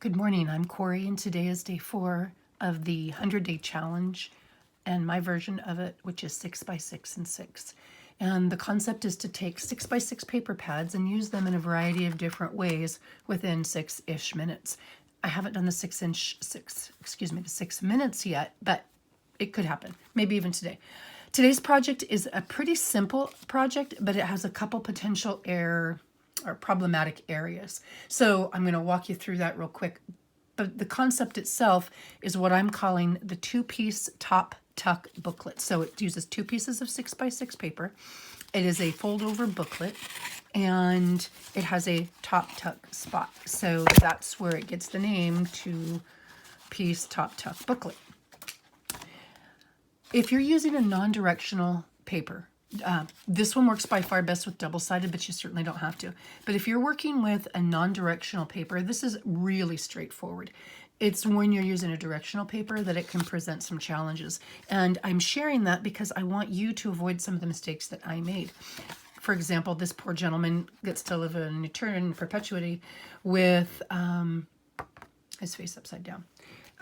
Good morning, I'm Corey, and today is day 4 of the 100-day challenge and my version of it, which is 6 by 6 and 6. And the concept is to take 6 by 6 paper pads and use them in a variety of different ways within 6-ish minutes. I haven't done the 6 minutes yet, but it could happen, maybe even today. Today's project is a pretty simple project, but it has a couple potential error or problematic areas. So I'm going to walk you through that real quick. But the concept itself is what I'm calling the 2-piece top tuck booklet. So it uses 2 pieces of 6 by 6 paper. It is a fold over booklet and it has a top tuck spot. So that's where it gets the name 2-piece top tuck booklet. If you're using a non-directional paper, this one works by far best with double-sided, but you certainly don't have to. But if you're working with a non-directional paper, this is really straightforward. It's when you're using a directional paper that it can present some challenges. And I'm sharing that because I want you to avoid some of the mistakes that I made. For example, this poor gentleman gets to live in eternity, in perpetuity, with his face upside down.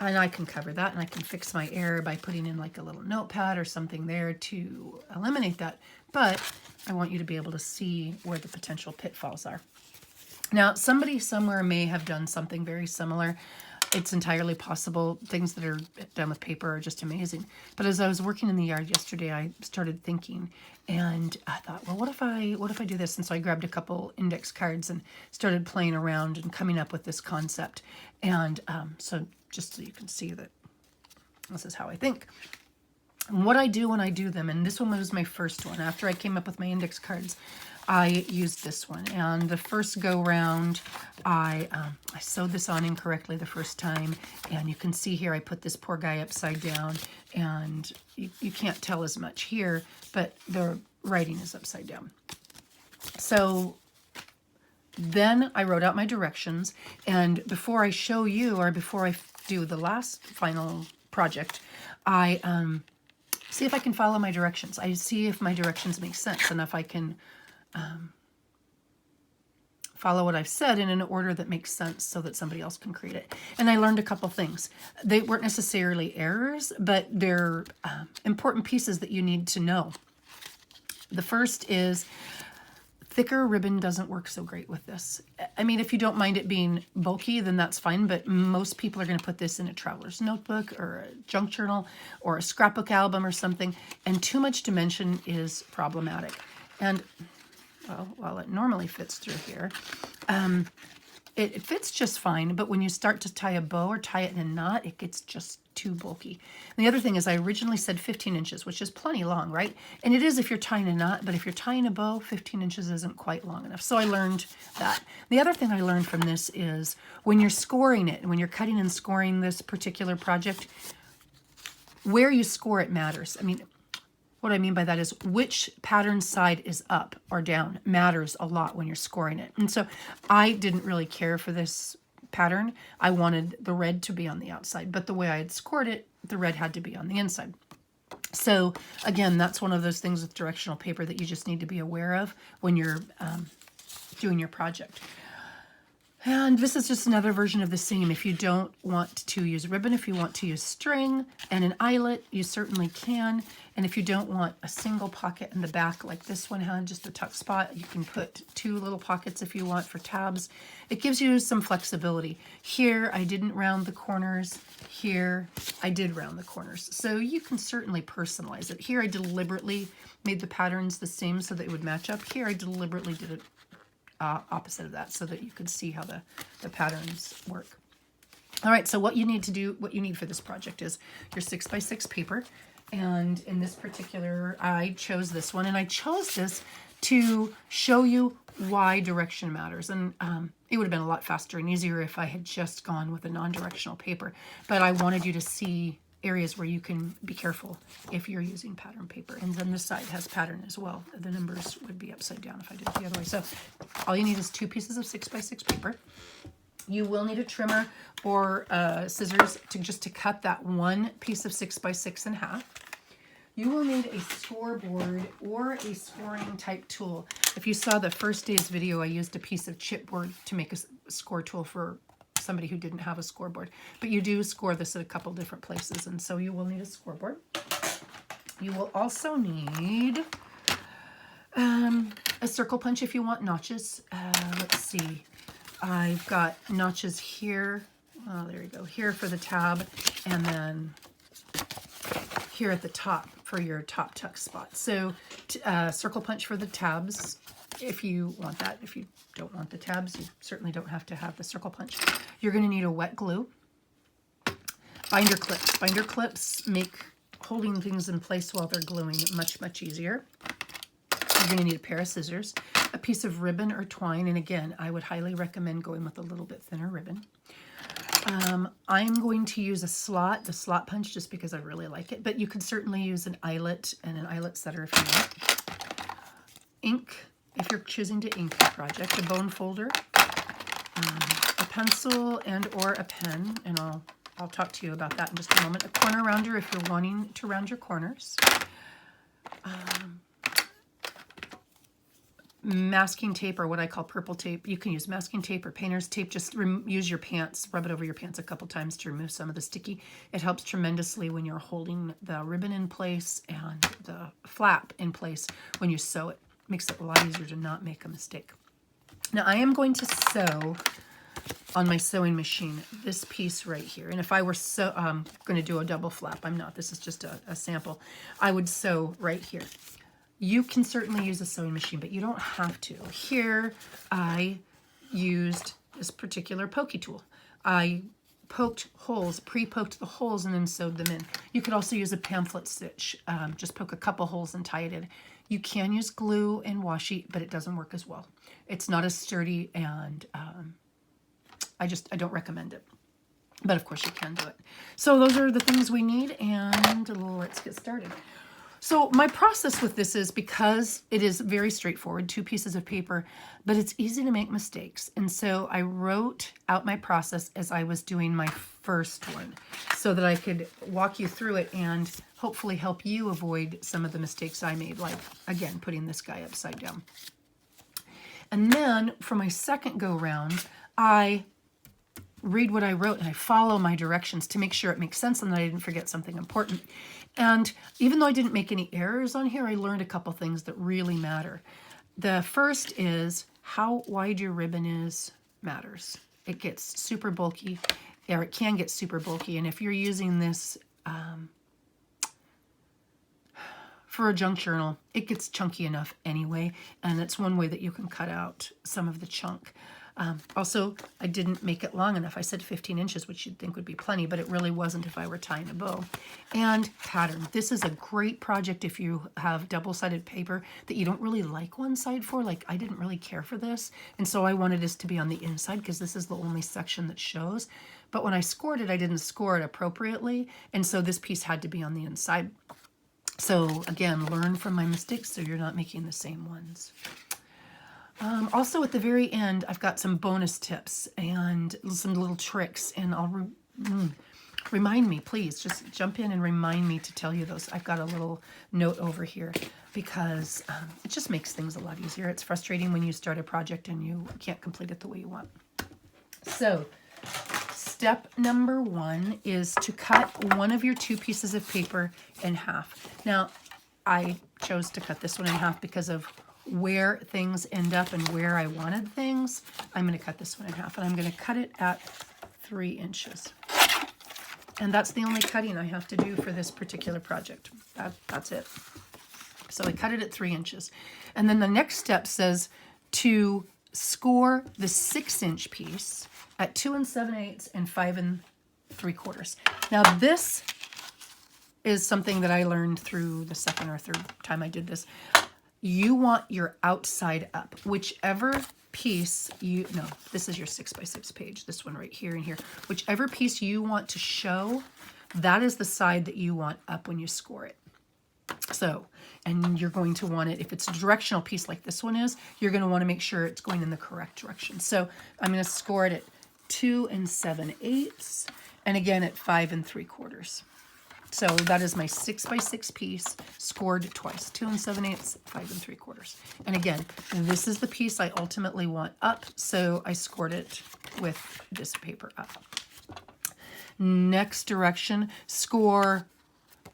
And I can cover that, and I can fix my error by putting in like a little notepad or something there to eliminate that. But I want you to be able to see where the potential pitfalls are. Now, somebody somewhere may have done something very similar. It's entirely possible. Things that are done with paper are just amazing. But as I was working in the yard yesterday, I started thinking, and I thought, well, what if I do this? And so I grabbed a couple index cards and started playing around and coming up with this concept. And so just so you can see that this is how I think. And what I do when I do them, and this one was my first one. After I came up with my index cards, I used this one. And the first go round, I sewed this on incorrectly the first time. And you can see here I put this poor guy upside down. And you can't tell as much here, but the writing is upside down. So then I wrote out my directions. And before I show you, or before I do the last final project, I see if I can follow my directions. I see if my directions make sense and if I can follow what I've said in an order that makes sense so that somebody else can create it. And I learned a couple things. They weren't necessarily errors, but they're important pieces that you need to know. The first is thicker ribbon doesn't work so great with this. I mean, if you don't mind it being bulky, then that's fine, but most people are going to put this in a traveler's notebook or a junk journal or a scrapbook album or something, and too much dimension is problematic. And, well, while it normally fits through here, it fits just fine, but when you start to tie a bow or tie it in a knot, it gets just too bulky. And the other thing is I originally said 15 inches, which is plenty long, right? And it is if you're tying a knot, but if you're tying a bow, 15 inches isn't quite long enough. So I learned that. The other thing I learned from this is when you're scoring it, when you're cutting and scoring this particular project, where you score it matters. I mean, what I mean by that is which pattern side is up or down matters a lot when you're scoring it. And so I didn't really care for this pattern. I wanted the red to be on the outside, but the way I had scored it, the red had to be on the inside. So again, that's one of those things with directional paper that you just need to be aware of when you're doing your project. And this is just another version of the same. If you don't want to use ribbon, if you want to use string and an eyelet, you certainly can. And if you don't want a single pocket in the back like this one had, just a tuck spot, you can put 2 little pockets if you want for tabs. It gives you some flexibility. Here, I didn't round the corners. Here, I did round the corners. So you can certainly personalize it. Here, I deliberately made the patterns the same so that it would match up. Here, I deliberately did it opposite of that so that you could see how the patterns work. All right, so what you need to do, what you need for this project is your 6 by 6 paper. And in this particular, I chose this one, and I chose this to show you why direction matters. And it would have been a lot faster and easier if I had just gone with a non-directional paper. But I wanted you to see areas where you can be careful if you're using pattern paper. And then this side has pattern as well. The numbers would be upside down if I did it the other way. So all you need is 2 pieces of 6 by 6 paper. You will need a trimmer or scissors to cut that one piece of 6 by 6 in half. You will need a scoreboard or a scoring type tool. If you saw the first day's video, I used a piece of chipboard to make a score tool for somebody who didn't have a scoreboard. But you do score this at a couple different places, and so you will need a scoreboard. You will also need a circle punch if you want notches. Let's see. I've got notches here. Oh, there you go. Here for the tab, and then here at the top for your top tuck spot. So circle punch for the tabs if you want that. If you don't want the tabs, you certainly don't have to have the circle punch. You're going to need a wet glue. Binder clips. Binder clips make holding things in place while they're gluing much, much easier. You're going to need a pair of scissors, a piece of ribbon or twine, and again, I would highly recommend going with a little bit thinner ribbon. I'm going to use the slot punch, just because I really like it, but you could certainly use an eyelet and an eyelet setter if you want. Ink, if you're choosing to ink your project, a bone folder, a pencil and or a pen, and I'll talk to you about that in just a moment. A corner rounder if you're wanting to round your corners. Masking tape, or what I call purple tape. You can use masking tape or painter's tape. Just use your pants, rub it over your pants a couple times to remove some of the sticky. It helps tremendously when you're holding the ribbon in place and the flap in place when you sew it. Makes it a lot easier to not make a mistake. Now I am going to sew on my sewing machine this piece right here. And if I were going to do a double flap, I'm not. This is just a sample. I would sew right here. You can certainly use a sewing machine, but you don't have to. Here, I used this particular pokey tool. I poked holes, pre-poked the holes, and then sewed them in. You could also use a pamphlet stitch. Just poke a couple holes and tie it in. You can use glue and washi, but it doesn't work as well. It's not as sturdy, and I don't recommend it. But of course you can do it. So those are the things we need, and let's get started. So my process with this is, because it is very straightforward, 2 pieces of paper, but it's easy to make mistakes. And so I wrote out my process as I was doing my first one so that I could walk you through it and hopefully help you avoid some of the mistakes I made, like, again, putting this guy upside down. And then for my second go round, I read what I wrote and I follow my directions to make sure it makes sense and that I didn't forget something important. And even though I didn't make any errors on here, I learned a couple things that really matter. The first is how wide your ribbon is matters. It gets super bulky, or it can get super bulky. And if you're using this for a junk journal, it gets chunky enough anyway. And it's one way that you can cut out some of the chunk. Also, I didn't make it long enough. I said 15 inches, which you'd think would be plenty, but it really wasn't if I were tying a bow. And pattern. This is a great project if you have double-sided paper that you don't really like one side for. Like, I didn't really care for this, and so I wanted this to be on the inside because this is the only section that shows. But when I scored it, I didn't score it appropriately, and so this piece had to be on the inside. So again, learn from my mistakes so you're not making the same ones. Also at the very end, I've got some bonus tips and some little tricks, and I'll remind me, please, just jump in and remind me to tell you those. I've got a little note over here because it just makes things a lot easier. It's frustrating when you start a project and you can't complete it the way you want. So step number 1 is to cut one of your 2 pieces of paper in half. Now, I chose to cut this one in half because of where things end up and where I wanted things. I'm going to cut this one in half, and I'm going to cut it at 3 inches. And that's the only cutting I have to do for this particular project. That's it. So I cut it at 3 inches. And then the next step says to score the 6-inch piece at 2 7/8 and 5 3/4. Now this is something that I learned through the second or third time I did this. You want your outside up. Whichever piece this is your 6x6 page, this one right here and here. Whichever piece you want to show, that is the side that you want up when you score it. So, and you're going to want it, if it's a directional piece like this one is, you're going to want to make sure it's going in the correct direction. So I'm going to score it at 2 7/8, and again at 5 3/4. So that is my 6x6 piece scored twice, 2 7/8, 5 3/4. And again, this is the piece I ultimately want up, so I scored it with this paper up. Next direction, score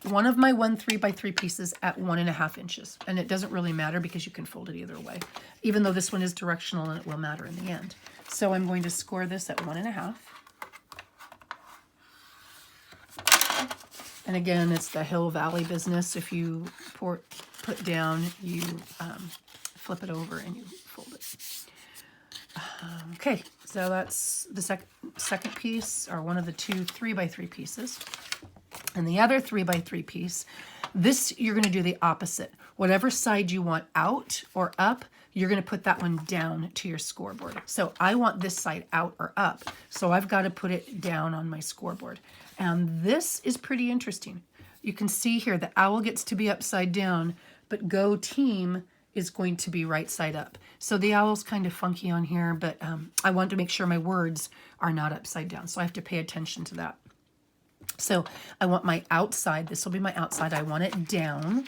one of my 1 3x3 pieces at 1.5 inches. And it doesn't really matter because you can fold it either way, even though this one is directional and it will matter in the end. So I'm going to score this at 1.5. And again, it's the hill valley business. If you put down, you flip it over and you fold it. Okay, so that's the second piece, or one of the two 3x3 pieces. And the other 3x3 piece, this you're going to do the opposite. Whatever side you want out or up, you're going to put that one down to your scoreboard. So I want this side out or up, so I've got to put it down on my scoreboard. And this is pretty interesting. You can see here the owl gets to be upside down, but go team is going to be right side up. So the owl's kind of funky on here, but I want to make sure my words are not upside down. So I have to pay attention to that. So I want my outside, this will be my outside, I want it down.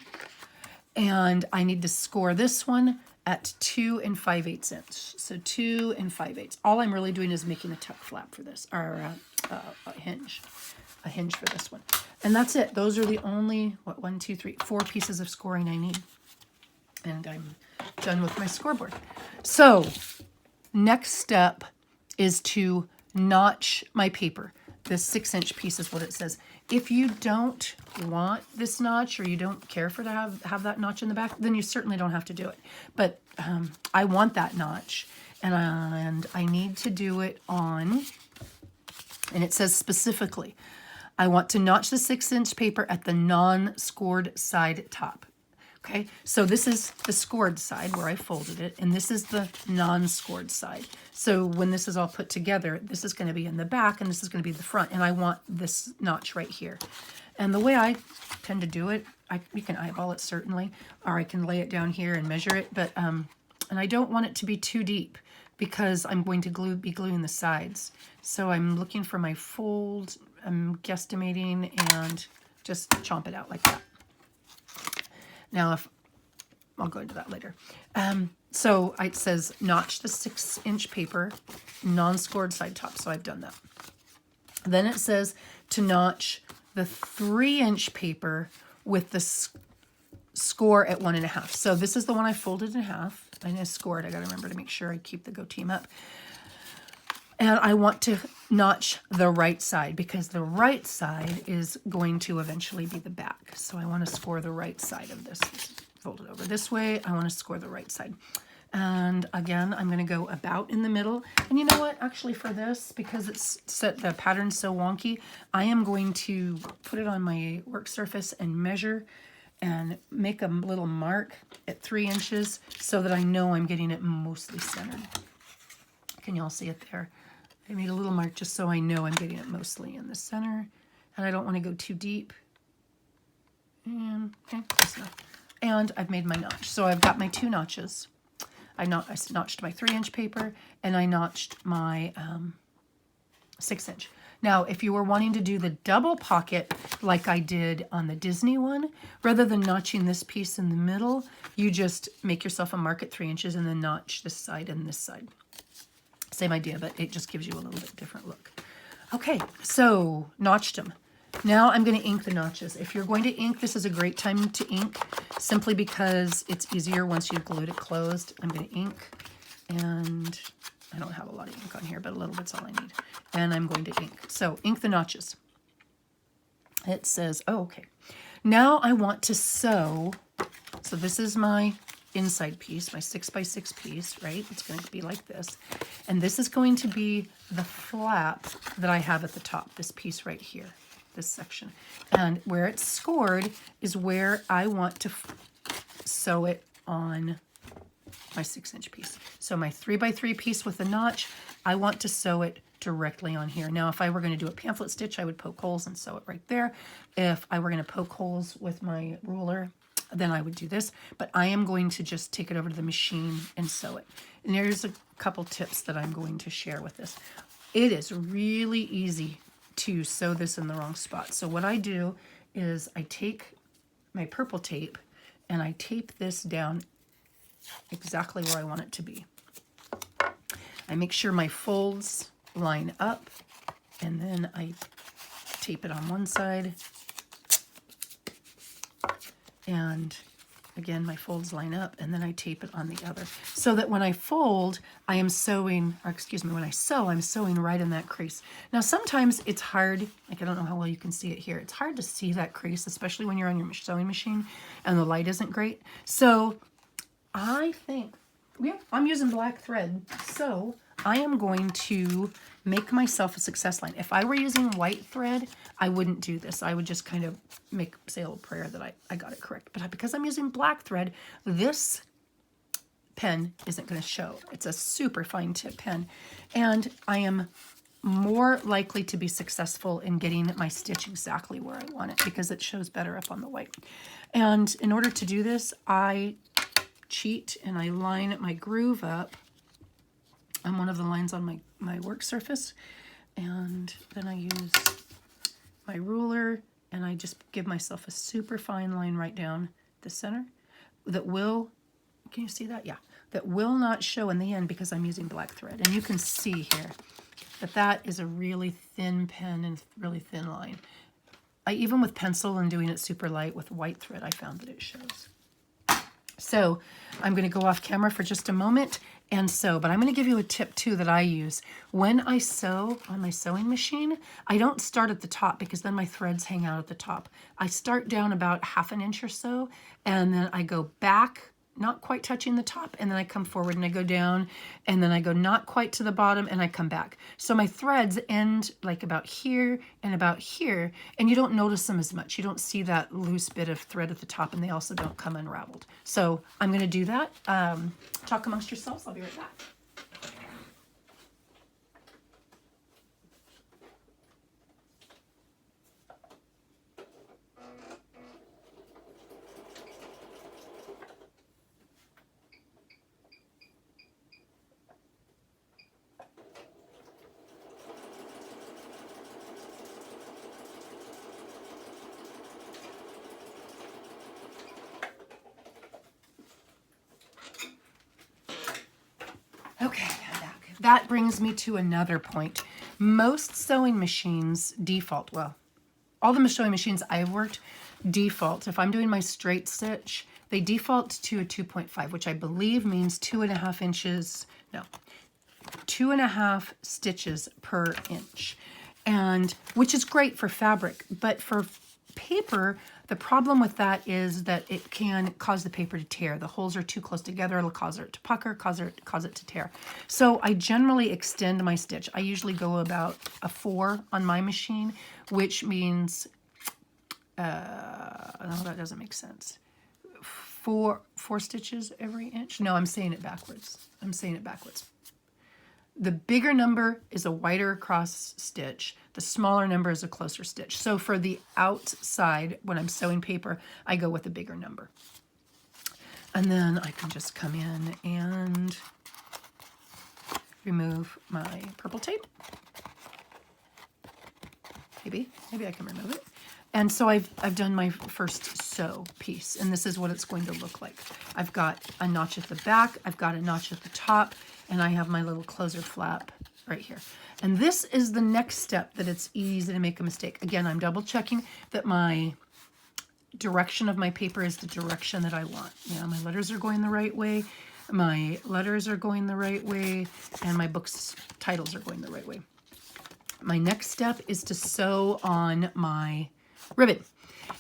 And I need to score this one at 2 5/8 inch. So 2 5/8. All I'm really doing is making a tuck flap for this, or a hinge for this one. And that's it. Those are the only, 4 pieces of scoring I need. And I'm done with my scoreboard. So next step is to notch my paper. This 6-inch piece is what it says. If you don't want this notch, or you don't care for to have that notch in the back, then you certainly don't have to do it. But I want that notch, and I need to do it on, and it says specifically, I want to notch the 6-inch paper at the non-scored side top. Okay, so this is the scored side where I folded it, and this is the non-scored side. So when this is all put together, this is going to be in the back, and this is going to be the front, and I want this notch right here. And the way I tend to do it, you can eyeball it certainly, or I can lay it down here and measure it, but and I don't want it to be too deep because I'm going to be gluing the sides. So I'm looking for my fold, I'm guesstimating, and just chomp it out like that. Now, I'll go into that later. So it says notch the 6-inch paper, non-scored side top. So I've done that. Then it says to notch the 3-inch paper with the score at 1.5. So this is the one I folded in half and I scored. I got to remember to make sure I keep the go team up. And I want to notch the right side because the right side is going to eventually be the back. So I want to score the right side of this. Fold it over this way. I want to score the right side. And again, I'm going to go about in the middle. And you know what? Actually for this, because it's set, the pattern's so wonky, I am going to put it on my work surface and measure and make a little mark at 3 inches so that I know I'm getting it mostly centered. Can you all see it there? I made a little mark just so I know I'm getting it mostly in the center. And I don't want to go too deep. And, okay, close enough. And I've made my notch. So I've got my 2 notches. I notched my 3-inch paper, and I notched my 6-inch. Now, if you were wanting to do the double pocket like I did on the Disney one, rather than notching this piece in the middle, you just make yourself a mark at 3 inches and then notch this side and this side. Same idea, but it just gives you a little bit different look. Okay, so notched them. Now I'm going to ink the notches. If you're going to ink, this is a great time to ink, simply because it's easier once you've glued it closed. I'm going to ink, and I don't have a lot of ink on here, but a little bit's all I need. And I'm going to ink. So ink the notches. It says, oh, okay. Now I want to sew. So this is my inside piece, my 6x6 piece, right? It's going to be like this. And this is going to be the flap that I have at the top, this piece right here, this section. And where it's scored is where I want to sew it on my 6-inch piece. So my 3x3 piece with the notch, I want to sew it directly on here. Now, if I were going to do a pamphlet stitch, I would poke holes and sew it right there. If I were going to poke holes with my ruler, then I would do this, but I am going to just take it over to the machine and sew it. And there's a couple tips that I'm going to share with this. It is really easy to sew this in the wrong spot. So what I do is I take my purple tape and I tape this down exactly where I want it to be. I make sure my folds line up, and then I tape it on one side, and again my folds line up, and then I tape it on the other, so that when I fold I am sewing, or excuse me, when I sew I'm sewing right in that crease. Now sometimes it's hard, like I don't know how well you can see it here, it's hard to see that crease, especially when you're on your sewing machine and the light isn't great. So I think, yeah, I'm using black thread, so I am going to make myself a success line. If I were using white thread, I wouldn't do this. I would just kind of say a little prayer that I got it correct. But because I'm using black thread, this pen isn't going to show. It's a super fine tip pen. And I am more likely to be successful in getting my stitch exactly where I want it because it shows better up on the white. And in order to do this, I cheat and I line my groove up on one of the lines on my work surface, and then I use my ruler and I just give myself a super fine line right down the center that will, can you see that? Yeah, that will not show in the end because I'm using black thread. And you can see here that that is a really thin pen and really thin line. Even with pencil and doing it super light with white thread, I found that it shows. So I'm going to go off camera for just a moment and sew, but I'm going to give you a tip too that I use. When I sew on my sewing machine, I don't start at the top because then my threads hang out at the top. I start down about 1/2 inch or so, and then I go back, not quite touching the top, and then I come forward and I go down, and then I go not quite to the bottom and I come back. So my threads end like about here and about here, and you don't notice them as much. You don't see that loose bit of thread at the top, and they also don't come unraveled. So I'm going to do that. Talk amongst yourselves. I'll be right back. Okay, I'm back. That brings me to another point. Most sewing machines default, well, all the sewing machines I've worked default. If I'm doing my straight stitch, they default to a 2.5, which I believe means 2.5 inches, no, 2.5 stitches per inch. And which is great for fabric, but for paper, the problem with that is that it can cause the paper to tear. The holes are too close together. It'll cause it to pucker, cause it to tear. So I generally extend my stitch. I usually go about a 4 on my machine, which means, no, that doesn't make sense. Four stitches every inch? No, I'm saying it backwards. The bigger number is a wider across stitch. The smaller number is a closer stitch. So for the outside, when I'm sewing paper, I go with a bigger number. And then I can just come in and remove my purple tape. Maybe I can remove it. And so I've done my first sew piece, and this is what it's going to look like. I've got a notch at the back, I've got a notch at the top, and I have my little closer flap right here. And this is the next step that it's easy to make a mistake. Again, I'm double checking that my direction of my paper is the direction that I want. You know, my letters are going the right way, my letters are going the right way, and my book's titles are going the right way. My next step is to sew on my ribbon,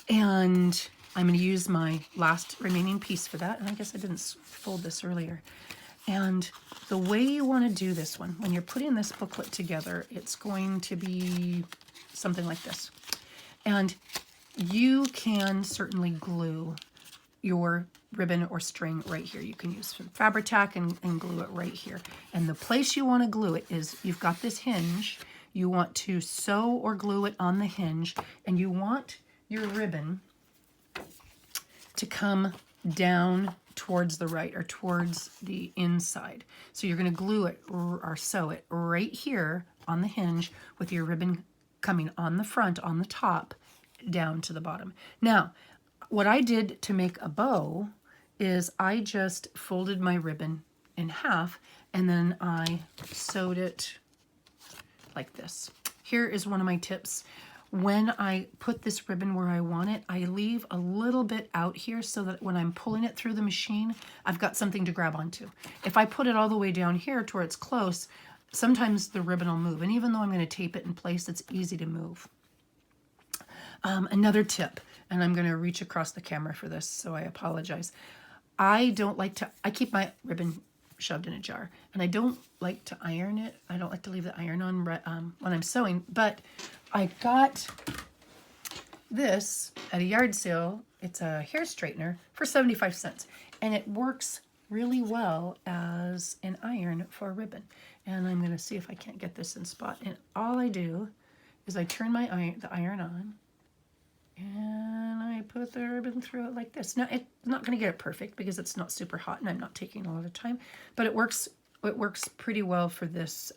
and I'm going to use my last remaining piece for that. And I guess I didn't fold this earlier. And the way you want to do this one, when you're putting this booklet together, it's going to be something like this. And you can certainly glue your ribbon or string right here. You can use some Fabri-Tac and glue it right here. And the place you want to glue it is, you've got this hinge. You want to sew or glue it on the hinge, and you want your ribbon to come down towards the right or towards the inside. So you're going to glue it or sew it right here on the hinge with your ribbon coming on the front, on the top, down to the bottom. Now, what I did to make a bow is I just folded my ribbon in half and then I sewed it like this. Here is one of my tips. When I put this ribbon where I want it, I leave a little bit out here so that when I'm pulling it through the machine, I've got something to grab onto. If I put it all the way down here to where it's close, sometimes the ribbon will move. And even though I'm going to tape it in place, it's easy to move. Another tip, and I'm going to reach across the camera for this, so I apologize. I keep my ribbon shoved in a jar, and I don't like to iron it. I don't like to leave the iron on when I'm sewing, but I got this at a yard sale. It's a hair straightener for 75 cents, and it works really well as an iron for a ribbon. And I'm going to see if I can't get this in spot. And all I do is I turn the iron on, and I put the ribbon through it like this. Now, it's not going to get it perfect because it's not super hot and I'm not taking a lot of time, but it works pretty well for this,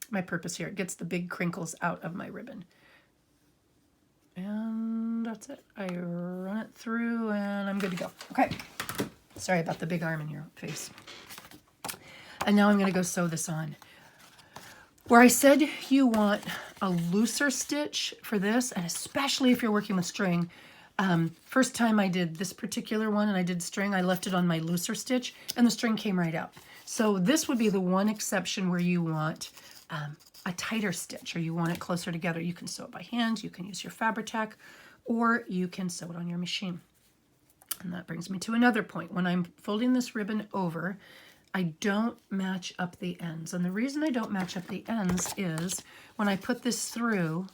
my purpose here. It gets the big crinkles out of my ribbon. And that's it. I run it through and I'm good to go. Okay. Sorry about the big arm in your face. And now I'm going to go sew this on. Where I said you want a looser stitch for this, and especially if you're working with string, first time I did this particular one and I did string, I left it on my looser stitch and the string came right out. So this would be the one exception where you want a tighter stitch or you want it closer together. You can sew it by hand, you can use your Fabri-Tac, or you can sew it on your machine. And that brings me to another point. When I'm folding this ribbon over, I don't match up the ends. And the reason I don't match up the ends is when I put this through,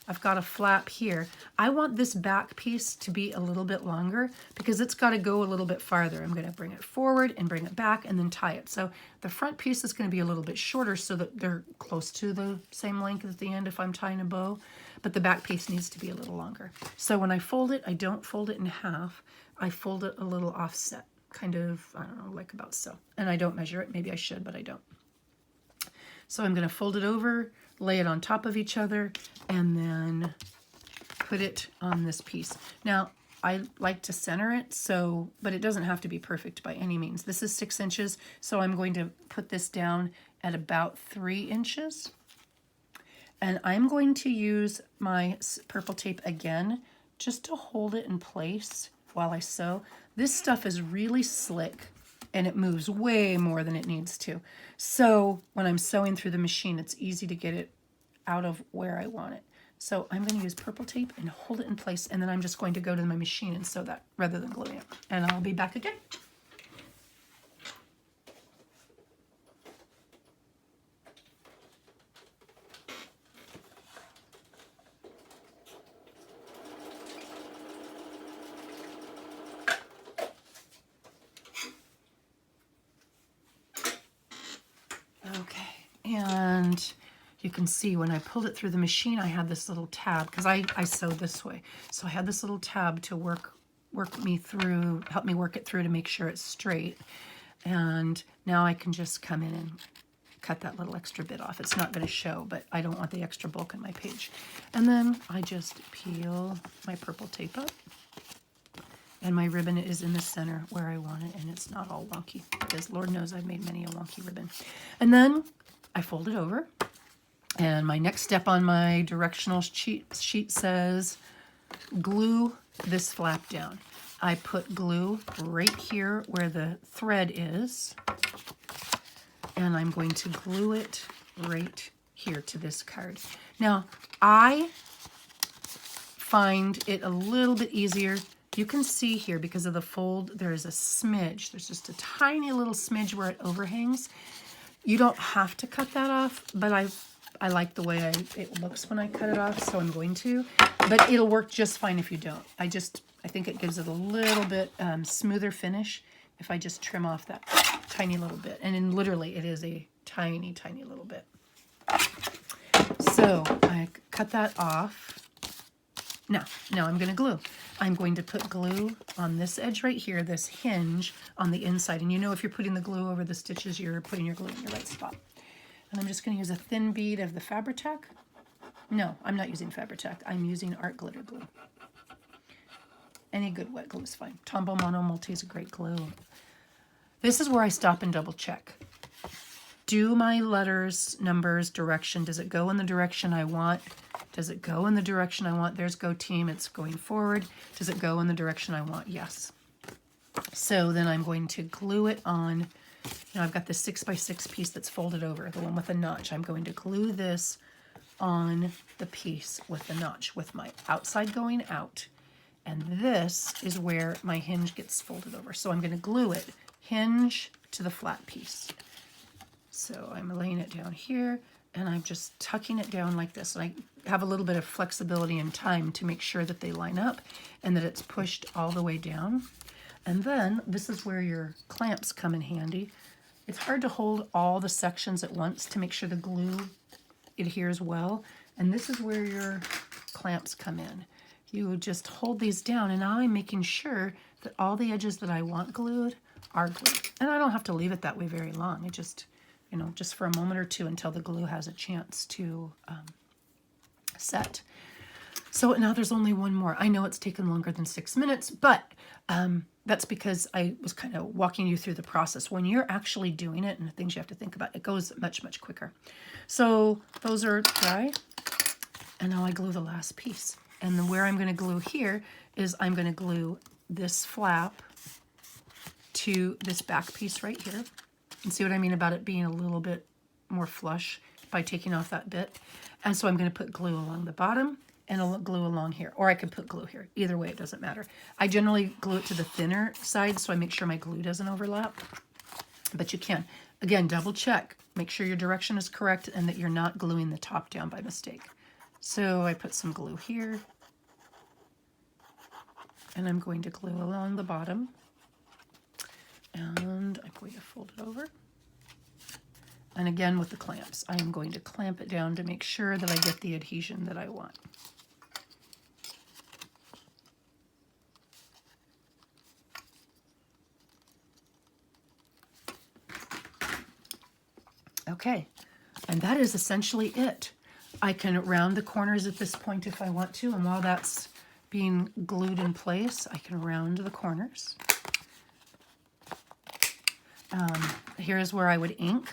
I've got a flap here. I want this back piece to be a little bit longer because it's got to go a little bit farther. I'm going to bring it forward and bring it back and then tie it. So the front piece is going to be a little bit shorter so that they're close to the same length at the end if I'm tying a bow, but the back piece needs to be a little longer. So when I fold it, I don't fold it in half. I fold it a little offset. Kind of, I don't know, like about so. And I don't measure it. Maybe I should, but I don't. So I'm going to fold it over, lay it on top of each other, and then put it on this piece. Now, I like to center it, but it doesn't have to be perfect by any means. This is 6 inches, so I'm going to put this down at about 3 inches. And I'm going to use my purple tape again, just to hold it in place while I sew. This stuff is really slick and it moves way more than it needs to. So when I'm sewing through the machine, it's easy to get it out of where I want it. So I'm going to use purple tape and hold it in place, and then I'm just going to go to my machine and sew that rather than gluing it. And I'll be back again. And you can see when I pulled it through the machine, I had this little tab because I sewed this way. So I had this little tab to work me through, help me work it through to make sure it's straight. And now I can just come in and cut that little extra bit off. It's not going to show, but I don't want the extra bulk in my page. And then I just peel my purple tape up. And my ribbon is in the center where I want it, and it's not all wonky, because Lord knows I've made many a wonky ribbon. And then I fold it over, and my next step on my directional sheet says glue this flap down. I put glue right here where the thread is, and I'm going to glue it right here to this card. Now, I find it a little bit easier. You can see here, because of the fold, there is a smidge. There's just a tiny little smidge where it overhangs. You don't have to cut that off, but I like the way it looks when I cut it off, so I'm going to. But it'll work just fine if you don't. I think it gives it a little bit smoother finish if I just trim off that tiny little bit. And then literally it is a tiny, tiny little bit. So I cut that off. Now I'm going to glue. I'm going to put glue on this edge right here, this hinge on the inside. And you know if you're putting the glue over the stitches, you're putting your glue in the right spot. And I'm just going to use a thin bead of the Fabri-Tac. No, I'm not using Fabri-Tac. I'm using art glitter glue. Any good wet glue is fine. Tombow Mono Multi is a great glue. This is where I stop and double check. Do my letters, numbers, direction, does it go in the direction I want? Does it go in the direction I want? There's Go Team, it's going forward. Does it go in the direction I want? Yes. So then I'm going to glue it on. You know, I've got this 6x6 piece that's folded over, the one with a notch. I'm going to glue this on the piece with the notch, with my outside going out. And this is where my hinge gets folded over. So I'm going to glue it, hinge to the flat piece. So I'm laying it down here, and I'm just tucking it down like this. And I have a little bit of flexibility and time to make sure that they line up and that it's pushed all the way down. And then this is where your clamps come in handy. It's hard to hold all the sections at once to make sure the glue adheres well. And this is where your clamps come in. You would just hold these down, and now I'm making sure that all the edges that I want glued are glued. And I don't have to leave it that way very long. It just, you know, just for a moment or two until the glue has a chance to set. So now there's only one more. I know it's taken longer than 6 minutes, but that's because I was kind of walking you through the process. When you're actually doing it and the things you have to think about, it goes much, much quicker. So those are dry, and now I glue the last piece. And then where I'm going to glue here is I'm going to glue this flap to this back piece right here. And see what I mean about it being a little bit more flush by taking off that bit. And so I'm going to put glue along the bottom and a glue along here, or I could put glue here. Either way, it doesn't matter. I generally glue it to the thinner side so I make sure my glue doesn't overlap, but you can. Again, double check, make sure your direction is correct and that you're not gluing the top down by mistake. So I put some glue here, and I'm going to glue along the bottom, and I'm going to fold it over. And again, with the clamps, I am going to clamp it down to make sure that I get the adhesion that I want. Okay, and that is essentially it. I can round the corners at this point if I want to, and while that's being glued in place, I can round the corners. Here's where I would ink.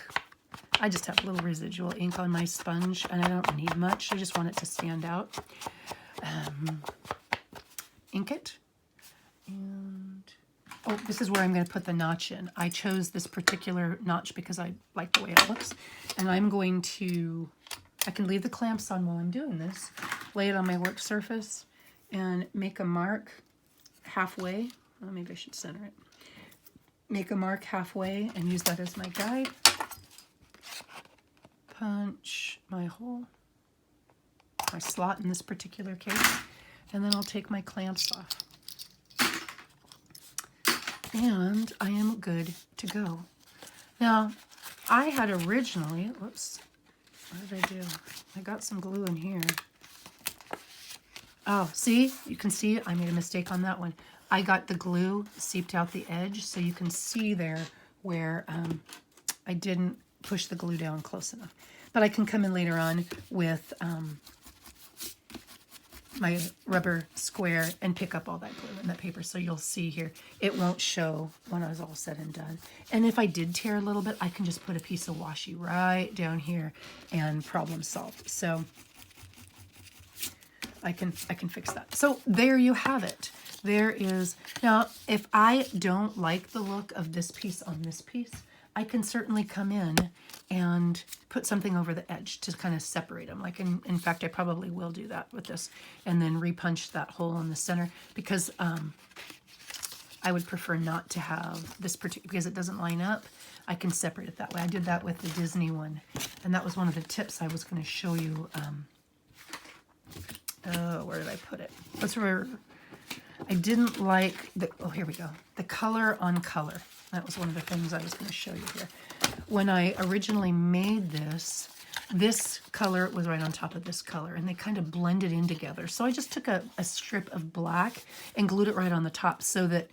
I just have a little residual ink on my sponge, and I don't need much. I just want it to stand out. Ink it. And oh, this is where I'm going to put the notch in. I chose this particular notch because I like the way it looks. And I'm going to, I can leave the clamps on while I'm doing this, lay it on my work surface, and make a mark halfway. Well, maybe I should center it. Make a mark halfway and use that as my guide. Punch my hole, my slot in this particular case, and then I'll take my clamps off. And I am good to go. Now, I had originally, whoops, what did I do? I got some glue in here. Oh, see, you can see I made a mistake on that one. I got the glue seeped out the edge, so you can see there where I didn't push the glue down close enough. But I can come in later on with my rubber square and pick up all that glue and that paper. So you'll see here, it won't show when I was all said and done. And if I did tear a little bit, I can just put a piece of washi right down here and problem solved. So I can fix that. So there you have it. There is, now if I don't like the look of this piece on this piece, I can certainly come in and put something over the edge to kind of separate them. Like in fact, I probably will do that with this, and then repunch that hole in the center, because I would prefer not to have this particular, because it doesn't line up. I can separate it that way. I did that with the Disney one, and that was one of the tips I was going to show you. Where did I put it? That's where I didn't like the, oh, here we go. The color on color. That was one of the things I was going to show you here. When I originally made this, this color was right on top of this color, and they kind of blended in together. So I just took a strip of black and glued it right on the top so that,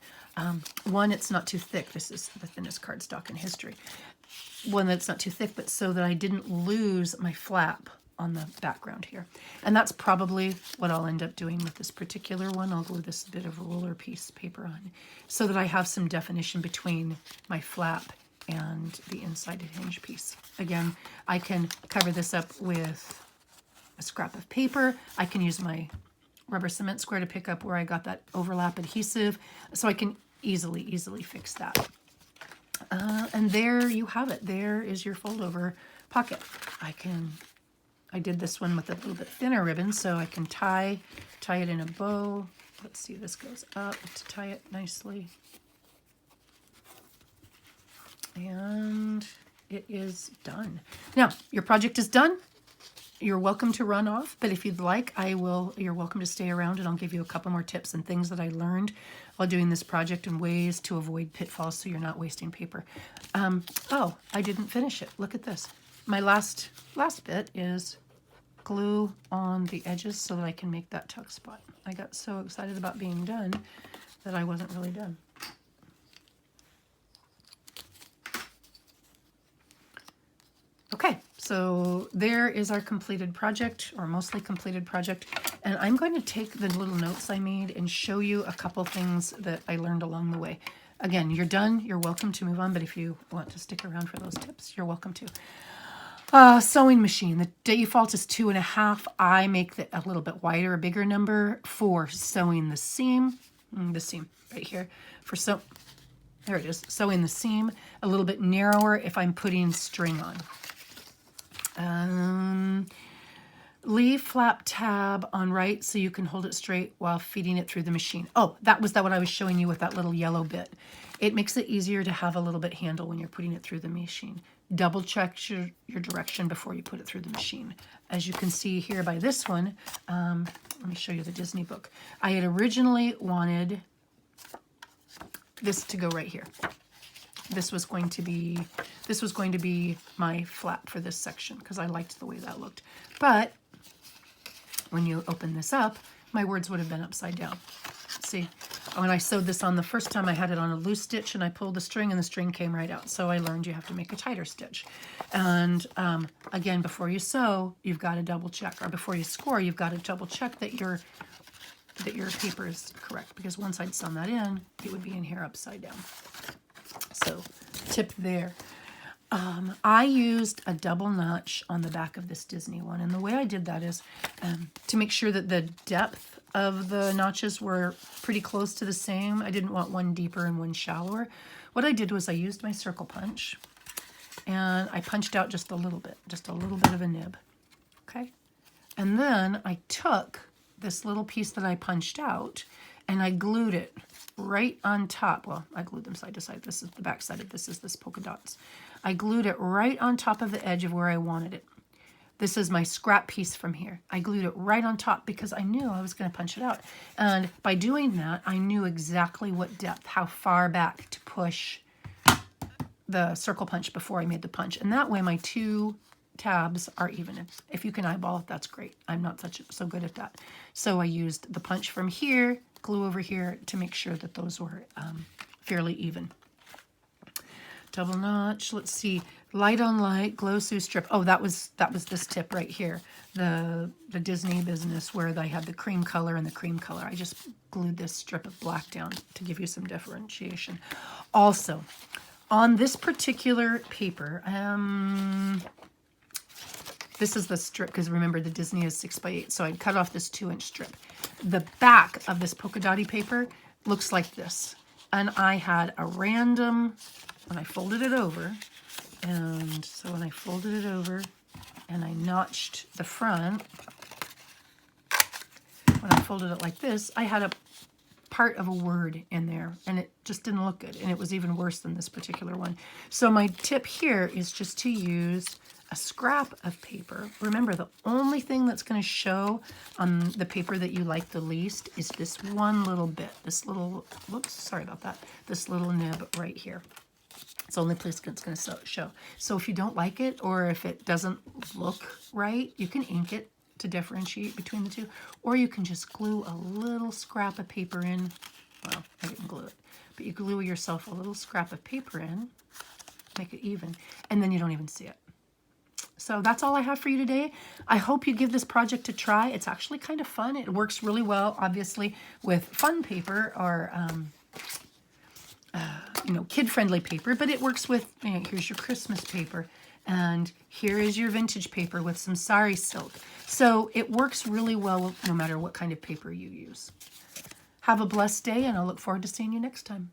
one, it's not too thick. This is the thinnest cardstock in history. One, that's not too thick, but so that I didn't lose my flap on the background here. And that's probably what I'll end up doing with this particular one. I'll glue this bit of roller piece paper on so that I have some definition between my flap and the inside hinge piece. Again, I can cover this up with a scrap of paper. I can use my rubber cement square to pick up where I got that overlap adhesive, so I can easily fix that. And there you have it. There is your fold over pocket. I did this one with a little bit thinner ribbon, so I can tie it in a bow. Let's see, this goes up to tie it nicely. And it is done. Now, your project is done. You're welcome to run off, but if you'd like, you're welcome to stay around, and I'll give you a couple more tips and things that I learned while doing this project and ways to avoid pitfalls so you're not wasting paper. Oh, I didn't finish it. Look at this. My last bit is glue on the edges so that I can make that tuck spot. I got so excited about being done that I wasn't really done. Okay, so there is our completed project, or mostly completed project, and I'm going to take the little notes I made and show you a couple things that I learned along the way. Again, you're done, you're welcome to move on, but if you want to stick around for those tips, you're welcome to. Sewing machine, the default is 2.5. I make it a little bit wider, a bigger number for sewing the seam right here. There it is, sewing the seam, a little bit narrower if I'm putting string on. Leave flap tab on right so you can hold it straight while feeding it through the machine. Oh, that was what I was showing you with that little yellow bit. It makes it easier to have a little bit handle when you're putting it through the machine. Double check your direction before you put it through the machine. As you can see here by this one, let me show you the Disney book. I had originally wanted this to go right here. This was going to be my flap for this section because I liked the way that looked. But when you open this up, my words would have been upside down. See, when I sewed this on the first time, I had it on a loose stitch and I pulled the string and the string came right out. So I learned you have to make a tighter stitch. And again, before you sew, you've got to double check, or before you score, you've got to double check that your paper is correct, because once I'd sewn that in, it would be in here upside down. So tip there. I used a double notch on the back of this Disney one, and the way I did that is to make sure that the depth of the notches were pretty close to the same. I didn't want one deeper and one shallower. What I did was I used my circle punch and I punched out just a little bit of a nib. Okay, and then I took this little piece that I punched out and I glued it right on top. Well, I glued them side to side. This is the back side of this polka dots. I glued it right on top of the edge of where I wanted it. This is my scrap piece from here. I glued it right on top because I knew I was going to punch it out. And by doing that, I knew exactly what depth, how far back to push the circle punch before I made the punch. And that way my two tabs are even. If you can eyeball it, that's great. I'm not so good at that. So I used the punch from here, glue over here to make sure that those were fairly even. Double notch, let's see, light on light, glow Sue strip. Oh, that was this tip right here, the Disney business where they had the cream color and the cream color. I just glued this strip of black down to give you some differentiation. Also, on this particular paper, this is the strip, because remember the Disney is 6x8, so I'd cut off this 2-inch strip. The back of this polka dotty paper looks like this. And I had a random, when I folded it over, and so when I folded it over and I notched the front, when I folded it like this, I had a part of a word in there and it just didn't look good, and it was even worse than this particular one. So my tip here is just to use a scrap of paper. Remember, the only thing that's going to show on the paper that you like the least is this one little bit, this little, whoops, sorry about that, this little nib right here. It's the only place it's going to show. So if you don't like it, or if it doesn't look right, you can ink it to differentiate between the two, or you can just glue a little scrap of paper in. Well, I didn't glue it, but you glue yourself a little scrap of paper in, make it even, and then you don't even see it. So that's all I have for you today. I hope you give this project a try. It's actually kind of fun. It works really well, obviously, with fun paper or, kid-friendly paper, but it works with, here's your Christmas paper, and here is your vintage paper with some sari silk. So it works really well no matter what kind of paper you use. Have a blessed day, and I'll look forward to seeing you next time.